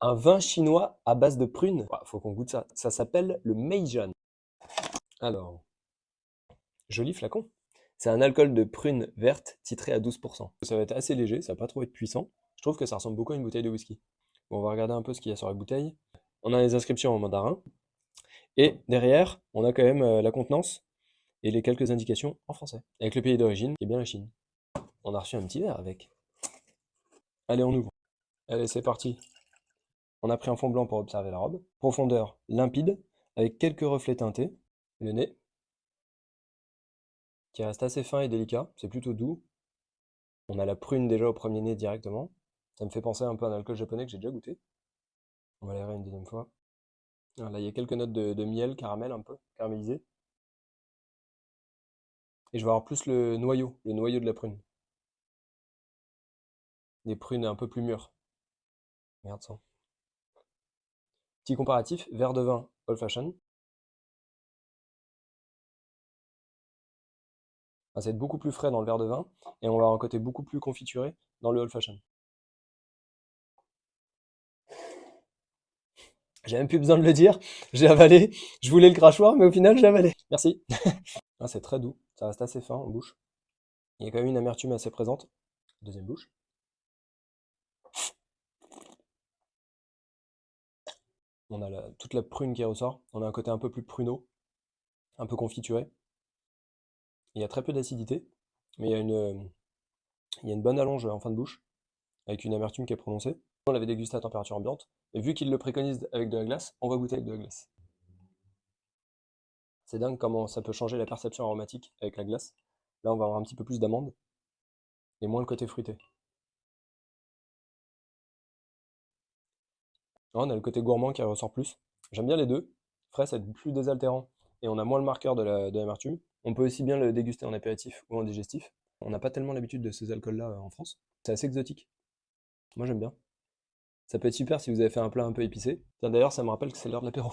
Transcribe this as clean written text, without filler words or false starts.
Un vin chinois à base de prunes. Ouah, faut qu'on goûte ça. Ça s'appelle le Meijian. Alors, joli flacon. C'est un alcool de prune verte titré à 12%. Ça va être assez léger, ça va pas trop être puissant. Je trouve que ça ressemble beaucoup à une bouteille de whisky. Bon, on va regarder un peu ce qu'il y a sur la bouteille. On a les inscriptions en mandarin. Et derrière, on a quand même la contenance et les quelques indications en français. Avec le pays d'origine, qui est bien la Chine. On a reçu un petit verre avec. Allez, on ouvre. Allez, c'est parti. On a pris un fond blanc pour observer la robe. Profondeur limpide, avec quelques reflets teintés. Le nez, qui reste assez fin et délicat. C'est plutôt doux. On a la prune déjà au premier nez directement. Ça me fait penser un peu à un alcool japonais que j'ai déjà goûté. On va l'aérer une deuxième fois. Alors là, il y a quelques notes de miel, caramel un peu, caramélisé. Et je vais avoir plus le noyau de la prune. Des prunes un peu plus mûres. Merde ça. Petit comparatif, verre de vin old fashion. Ça va être beaucoup plus frais dans le verre de vin et on va avoir un côté beaucoup plus confituré dans le old fashion. J'ai même plus besoin de le dire, j'ai avalé. Je voulais le crachoir, mais au final j'ai avalé. Merci. Ah, c'est très doux, ça reste assez fin en bouche. Il y a quand même une amertume assez présente. Deuxième bouche. On a toute la prune qui ressort. On a un côté un peu plus pruneau, un peu confituré. Il y a très peu d'acidité, mais il y a une bonne allonge en fin de bouche, avec une amertume qui est prononcée. On l'avait dégusté à température ambiante, et vu qu'il le préconise avec de la glace, on va goûter avec de la glace. C'est dingue comment ça peut changer la perception aromatique avec la glace. Là, on va avoir un petit peu plus d'amande, et moins le côté fruité. Là, on a le côté gourmand qui ressort plus. J'aime bien les deux. Frais, c'est plus désaltérant, et on a moins le marqueur de l'amertume. On peut aussi bien le déguster en apéritif ou en digestif. On n'a pas tellement l'habitude de ces alcools-là en France. C'est assez exotique. Moi, j'aime bien. Ça peut être super si vous avez fait un plat un peu épicé. Tiens, d'ailleurs, ça me rappelle que c'est l'heure de l'apéro.